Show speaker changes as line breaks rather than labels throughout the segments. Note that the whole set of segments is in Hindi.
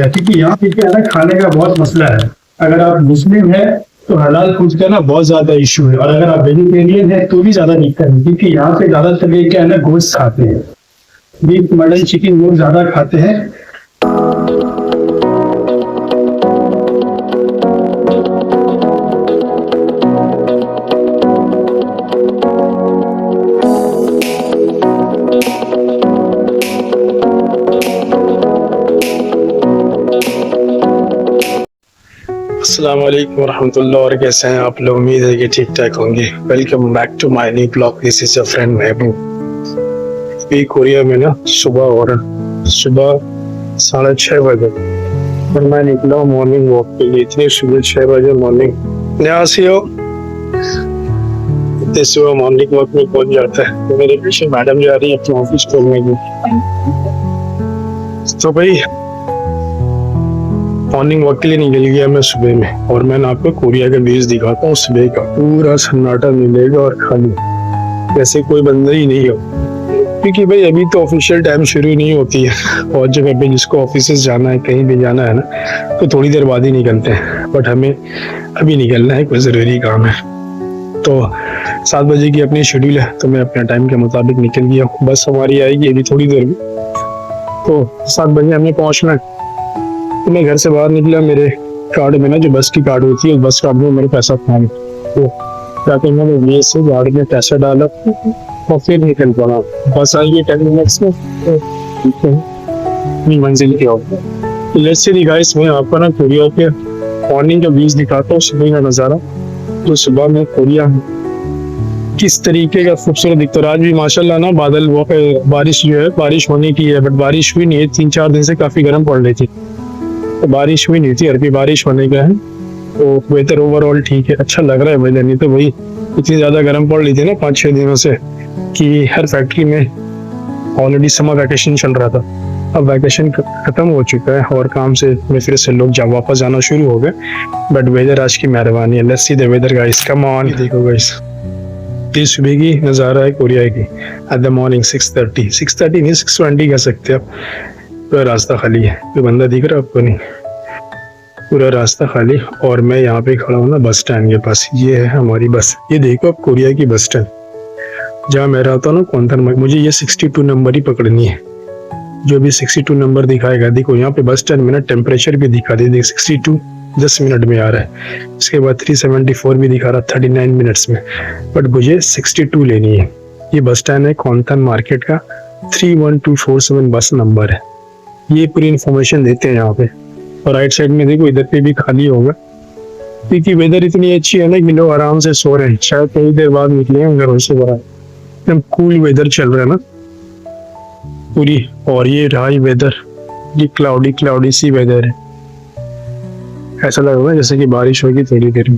पड़ेगा, क्योंकि यहाँ पे क्या है ना, खाने का बहुत मसला है। अगर आप मुस्लिम है तो हलाल फूड का ना बहुत ज्यादा इशू है, और अगर आप वेजिटेरियन है तो भी ज्यादा दिक्कत है, क्योंकि यहाँ पे ज्यादातर ये क्या है ना, गोश्त खाते हैं, बीफ मटन चिकन लोग ज्यादा खाते हैं। अस्सलाम वालेकुम वरहमतुल्लाह, और कैसे हैं आप लोग? उम्मीद है कि ठीक ठाक होंगे। Welcome back to my new blog. This is your friend Mehboob. अभी कोरिया में ना सुबह 6:30 बजे और मैं निकला मॉर्निंग वॉक के लिए। इतनी सुबह 6 बजे मॉर्निंग, न्यासियो इतने सुबह मॉर्निंग वॉक में पहुंच जाता है। तो मेरे पीछे मैडम जा रही है अपने ऑफिस खोलने की। तो भाई मॉर्निंग वॉक के लिए निकल गया मैं सुबह में, और मैं आपको कोरिया का व्यूज दिखाता हूँ। सुबह का पूरा सन्नाटा मिलेगा और खाली, वैसे कोई बंदा ही नहीं हो, क्योंकि भाई अभी तो ऑफिशियल टाइम शुरू नहीं होती है, और जगह पे जिसको ऑफिस जाना है, कहीं भी जाना है ना, तो थोड़ी देर बाद ही निकलते हैं। बट हमें अभी निकलना है, कोई ज़रूरी काम है। तो 7 बजे की अपनी शेड्यूल है, तो मैं अपने टाइम के मुताबिक निकल गया हूँ। बस हमारी आएगी अभी थोड़ी देर में, तो 7 बजे हमें पहुँचना है। तो मैं घर से बाहर निकला, मेरे कार्ड में ना जो बस की कार्ड होती है, उस बस कार्ड में मेरे पैसा था, तो जाकर मैंने ये से गाड़ी में पैसा डाला और फिर निकल पड़ा। बस आएगी 10 मिनट्स में, तो अपनी मंजिल की ओर। तो लेट्स सी गाइस, मैं आपको ना कोरिया के मॉर्निंग का व्यूज दिखाता हूँ, सुबह का नज़ारा। तो सुबह में कोरिया किस तरीके का खूबसूरत दिखता है। आज भी माशाल्लाह ना बादल वो बारिश जो है, बारिश होने की है, बट बारिश हुई नहीं है। 3-4 दिन से काफ़ी गर्म पड़ रही थी, तो बारिश हुई नहीं थी। अभी बारिश होने का है, तो वेदर ओवरऑल ठीक है, अच्छा लग रहा है वेदर। नहीं तो वही इतनी ज़्यादा गर्म पड़ रही थी ना 5-6 दिनों से, कि हर फैक्ट्री में ऑलरेडी समर वैकेशन चल रहा था। अब वैकेशन ख़त्म हो चुका है और काम से फिर से लोग वापस जाना शुरू हो गए। बट वेदर आज की मेहरबानी है। Let's see the weather guys, come on. देखो गाइस, ये सुबह की नज़ारा है कोरिया की एट द मॉर्निंग। 6:30 नहीं, 6:20 कह सकते आप। पूरा रास्ता खाली है, कोई बंदा दिख रहा है आपको? नहीं, पूरा रास्ता खाली। और मैं यहाँ पे खड़ा हूँ ना बस स्टैंड के पास। ये है हमारी बस, ये देखो आप कोरिया की बस स्टैंड, जहाँ मैं रहता हूँ ना कोंथन। मुझे ये 62 नंबर ही पकड़नी है, जो भी 62 नंबर दिखाएगा। देखो यहाँ पे बस स्टैंड में ना टेम्परेचर भी दिखा दे, देख 62 10 मिनट में आ रहा है। इसके बाद 374 भी दिखा रहा 39 मिनट्स में, बट मुझे 62 लेनी है। ये बस स्टैंड है कोंथन मार्केट का, 31247 बस नंबर है। ये पूरी इन्फॉर्मेशन देते हैं यहाँ पे। और राइट साइड में देखो, इधर पे भी खाली होगा, क्योंकि वेदर इतनी अच्छी है ना कि लोग आराम से सो रहे हैं। शायद थोड़ी देर बाद निकलेंगे घरों से बाहर। एकदम कूल वेदर चल रहा है ना पूरी। और ये रहा ही वेदर, ये क्लाउडी सी वेदर है। ऐसा लग रहा है जैसे कि बारिश होगी थोड़ी देर में।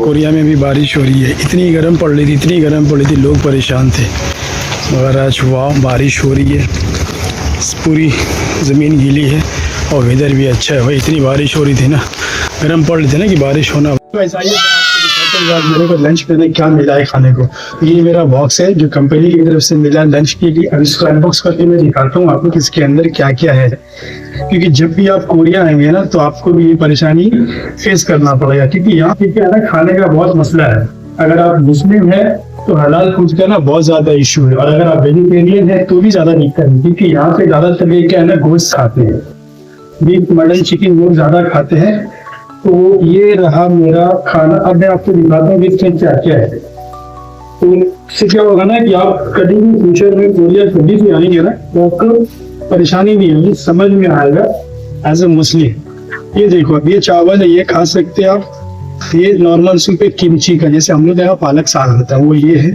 कोरिया में भी बारिश हो रही है। इतनी गर्म पड़ रही थी, लोग परेशान थे, मगर आज वाह बारिश हो रही है। पूरी ज़मीन गीली है और वेदर भी अच्छा है। भाई इतनी बारिश हो रही थी ना, गर्म पड़ रही थी ना, कि बारिश होना। मेरे को लंच करने क्या मिला है खाने को। ये मेरा बॉक्स है जो कंपनी की तरफ से मिला लंच के लिए। अब इसको अनबॉक्स करके मैं दिखाता हूँ आपको कि इसके अंदर क्या क्या है, क्योंकि जब भी आप कोरिया आएंगे ना, तो आपको भी ये परेशानी फेस करना पड़ेगा, क्योंकि यहाँ पे क्या है ना, खाने का बहुत मसला है। अगर आप मुस्लिम है तो हलाल फूड का ना बहुत ज्यादा इशू है, और अगर आप वेजिटेरियन है तो भी ज्यादा दिक्कत है, क्योंकि यहाँ पे ज्यादातर ये क्या है ना, गोश्त खाते हैं, बीफ मटन चिकन लोग ज्यादा खाते हैं। तो ये रहा मेरा खाना। अब मैं आपको दिखाता हूँ कि इसमें क्या क्या है। तो इससे क्या होगा ना कि आप कभी भी फ्यूचर में कोरिया कभी भी आएंगे ना, तो आपको परेशानी नहीं होगी, समझ में आएगा एज ए मुस्लिम। ये देखो, अब ये चावल है, ये खा सकते हैं आप। ये नॉर्मल सूप है किमची का, जैसे हम लोग यहाँ पालक साग होता है, वो ये है।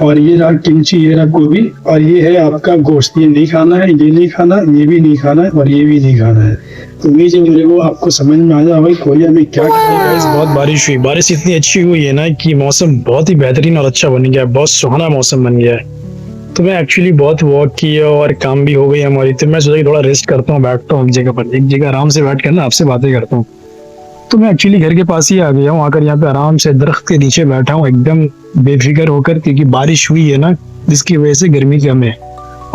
और ये रहा किमची, ये रहा गोभी, और ये है आपका गोश्त। ये नहीं खाना है, ये नहीं खाना, ये भी नहीं खाना है, और ये भी नहीं खाना है। उम्मीद है मेरे को आपको समझ में आ जाए भाई कोरिया में क्या गाइस। बहुत बारिश हुई, बारिश इतनी अच्छी हुई है ना कि मौसम बहुत ही बेहतरीन और अच्छा बन गया है, बहुत सुहाना मौसम बन गया है। तो मैं एक्चुअली बहुत वॉक किया और काम भी हो गई हमारी, तो मैं सोचा कि थोड़ा रेस्ट करता हूँ, बैठता हूँ एक जगह पर, एक जगह आराम से बैठ कर ना आपसे बातें करता हूँ। तो मैं एक्चुअली घर के पास ही आ गया हूँ, आकर यहाँ पे आराम से दरख्त के नीचे बैठा हूँ एकदम बेफिक्र होकर, क्योंकि बारिश हुई है ना जिसकी वजह से गर्मी कम है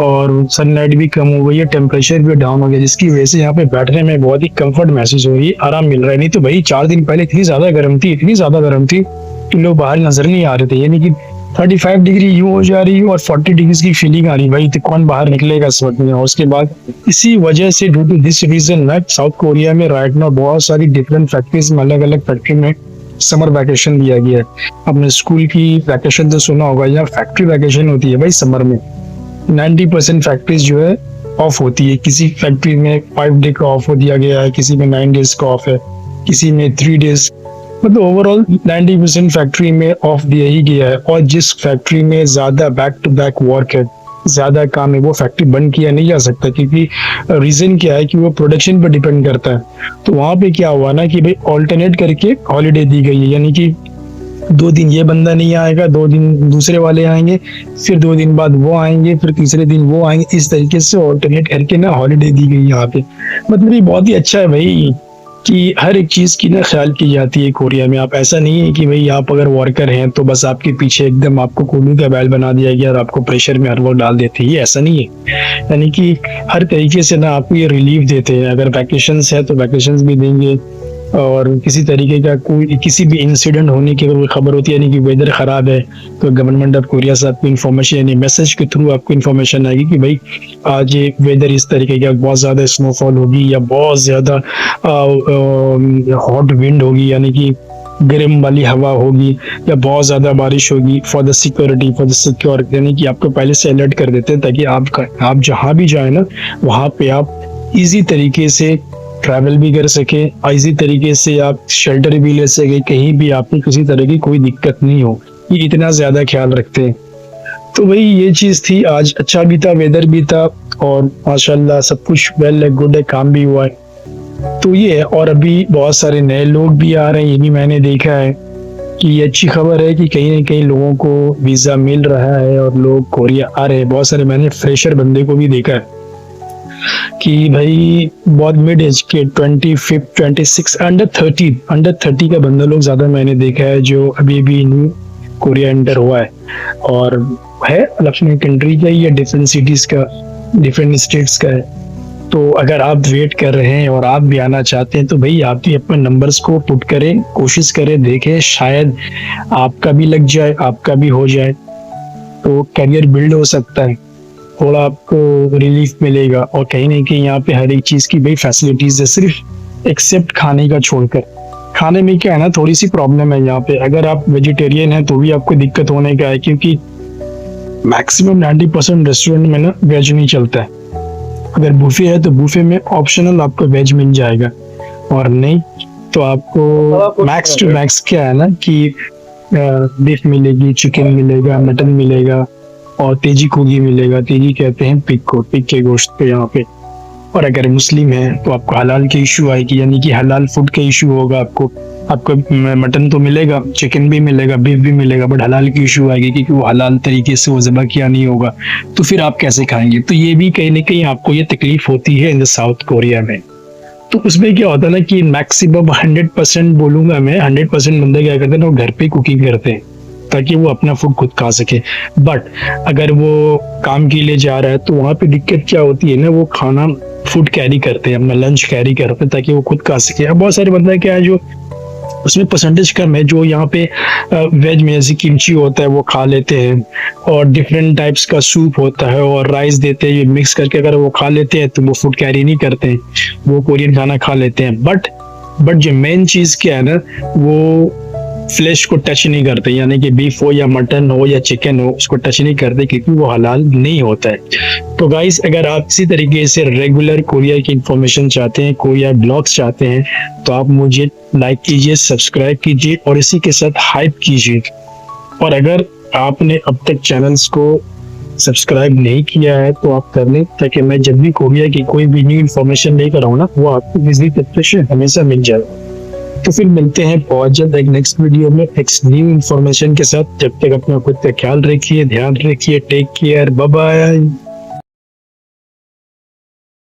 और सनलाइट भी कम हो गई है, टेम्परेचर भी डाउन हो गया, जिसकी वजह से यहाँ पे बैठने में बहुत ही कंफर्ट महसूस हो रही है, आराम मिल रहा है। नहीं तो भाई 4 दिन पहले इतनी ज्यादा गर्म थी, इतनी ज्यादा गर्म थी कि लोग बाहर नजर नहीं आ रहे थे। यानी कि 35 डिग्री यूं हो जा रही है और 40 डिग्री की फीलिंग आ रही है भाई, तो कौन बाहर निकलेगा इस वक्त में। और उसके बाद इसी वजह से ड्यू टू दिस रीजन ना साउथ कोरिया में राइट नाउ बहुत सारी डिफरेंट फैक्ट्रीज में, अलग अलग फैक्ट्री में समर वैकेशन दिया गया है। आपने स्कूल की वैकेशन तो सुना होगा, या फैक्ट्री वैकेशन होती है भाई समर में। 90% फैक्ट्रीज जो है ऑफ होती है, किसी फैक्ट्री में 5 डे का ऑफ हो दिया गया है, किसी में 9 डेज का ऑफ है, किसी में 3 डेज, मतलब ओवरऑल 90% फैक्ट्री में ऑफ दिया ही गया है। और जिस फैक्ट्री में ज्यादा बैक टू बैक वर्क है, ज्यादा काम है, वो फैक्ट्री बंद किया नहीं जा सकता, क्योंकि रीजन क्या है कि वो प्रोडक्शन पर डिपेंड करता है। तो वहां पे क्या हुआ ना कि भाई ऑल्टरनेट करके हॉलीडे दी गई है, यानी कि 2 दिन ये बंदा नहीं आएगा, 2 दिन दूसरे वाले आएंगे, फिर 2 दिन बाद वो आएंगे, फिर तीसरे दिन वो आएंगे, इस तरीके से ऑल्टरनेट करके ना हॉलीडे दी गई यहाँ पे। मतलब ये बहुत ही अच्छा है भाई कि हर एक चीज की ना ख्याल की जाती है कोरिया में। आप ऐसा नहीं है कि भाई आप अगर वर्कर हैं तो बस आपके पीछे एकदम आपको कोल्हू का बैल बना दिया गया और आपको प्रेशर में हर वक्त डाल देते हैं, ये ऐसा नहीं है। यानी कि हर तरीके से ना आपको ये रिलीफ देते हैं। अगर वैकेशंस है तो वैकेशंस भी देंगे, और किसी तरीके का कोई किसी भी इंसिडेंट होने की अगर कोई खबर होती है, यानी कि वेदर खराब है, तो गवर्नमेंट ऑफ कोरिया से आपको इन्फॉर्मेशन, यानी मैसेज के थ्रू आपको इन्फॉर्मेशन आएगी कि भाई आज ये वेदर इस तरीके का, बहुत ज़्यादा स्नोफॉल होगी या बहुत ज़्यादा हॉट विंड होगी, यानी कि गर्म वाली हवा होगी, या बहुत ज़्यादा बारिश होगी। For the security, for the secure, यानी कि आपको पहले से अलर्ट कर देते हैं ताकि आप जहाँ भी जाए ना वहाँ पे आप इजी तरीके से ट्रैवल भी कर सके, इजी तरीके से आप शेल्टर भी ले सके, कहीं भी आपको किसी तरह की कोई दिक्कत नहीं हो, ये इतना ज्यादा ख्याल रखते हैं। तो भाई ये चीज थी, आज अच्छा भी था, वेदर भी था, और माशाल्लाह सब कुछ वेल है, गुड है, काम भी हुआ है। तो ये है, और अभी बहुत सारे नए लोग भी आ रहे हैं, ये भी मैंने देखा है कि ये अच्छी खबर है कि कहीं ना कहीं लोगों को वीजा मिल रहा है और लोग कोरिया आ रहे हैं। बहुत सारे मैंने फ्रेशर बंदे को भी देखा है कि भाई बहुत मिड एज के 25, 26, अंडर 30 का बंदा लोग ज्यादा मैंने देखा है जो अभी भी न्यू कोरिया एंटर हुआ है, और है अपने कंट्री का या डिफरेंट सिटीज का, डिफरेंट स्टेट्स का है। तो अगर आप वेट कर रहे हैं और आप भी आना चाहते हैं तो भाई आप भी अपने नंबर्स को पुट करें, कोशिश करें, देखें, शायद आपका भी लग जाए, आपका भी हो जाए, तो करियर बिल्ड हो सकता है, थोड़ा आपको रिलीफ मिलेगा। और कहीं ना कहीं यहाँ पे हर एक चीज की भाई फैसिलिटीज है, सिर्फ एक्सेप्ट खाने का छोड़कर। खाने में क्या है ना, थोड़ी सी प्रॉब्लम है यहाँ पे। अगर आप वेजिटेरियन हैं तो भी आपको दिक्कत होने का है, क्योंकि मैक्सिमम 90% रेस्टोरेंट में ना वेज नहीं चलता है। अगर बुफे है तो बुफे में ऑप्शनल आपको वेज मिल जाएगा, और नहीं तो आपको मैक्स टू मैक्स क्या है ना कि बीफ मिलेगी, चिकन मिलेगा, मटन मिलेगा, और तेजी कोगी मिलेगा। तेजी कहते हैं पिग को, पिग के गोश्त पे यहाँ पे। और अगर मुस्लिम है तो आपको हलाल की इशू आएगी, यानी कि हलाल फूड का इशू होगा। आपको मटन तो मिलेगा, चिकन भी मिलेगा, बीफ भी मिलेगा, बट हलाल की इशू आएगी क्योंकि वो हलाल तरीके से वो ज़बह किया नहीं होगा, तो फिर आप कैसे खाएंगे। तो ये भी कहीं ना कहीं आपको ये तकलीफ होती है इन द साउथ कोरिया में। तो उसमें क्या होता है ना कि मैक्सिमम 100% बोलूंगा मैं, 100% बंदे क्या करते हैं ना, वो घर पे कुकिंग करते हैं ताकि वो अपना फूड खुद खा सके। बट अगर वो काम के लिए जा रहा है तो वहाँ पे दिक्कत क्या होती है ना, वो खाना फूड कैरी करते हैं, अपना लंच कैरी करते हैं ताकि वो खुद खा सके। अब बहुत सारे बंदा क्या है जो उसमें परसेंटेज कम है, जो यहाँ पे वेज में जैसे किमची होता है वो खा लेते हैं, और डिफरेंट टाइप्स का सूप होता है और राइस देते हैं, ये मिक्स करके अगर वो खा लेते हैं तो वो फूड कैरी नहीं करते हैं, वो कोरियन खाना खा लेते हैं। बट जो मेन चीज़ क्या है ना, वो फ्लैश को टच नहीं करते, यानी कि बीफ हो या मटन हो या चिकन हो, उसको टच नहीं करते क्योंकि वो हलाल नहीं होता है। तो गाइस, अगर आप इसी तरीके से रेगुलर कोरिया की इंफॉर्मेशन चाहते हैं, कोरिया ब्लॉग्स चाहते हैं, तो आप मुझे लाइक कीजिए, सब्सक्राइब कीजिए और इसी के साथ हाइप कीजिए। और अगर आपने अब तक चैनल्स को सब्सक्राइब नहीं किया है तो आप कर लें, ताकि मैं जब भी कोरिया की कोई भी न्यू इन्फॉर्मेशन लेकर आऊँ ना, वो आपको बिजली तरीके से हमेशा मिल जाए। तो फिर मिलते हैं बहुत जल्द एक नेक्स्ट वीडियो में एक न्यू इन्फॉर्मेशन के साथ। जब तक अपना खुद का ख्याल रखिए, ध्यान रखिए, टेक केयर, बाय बाय।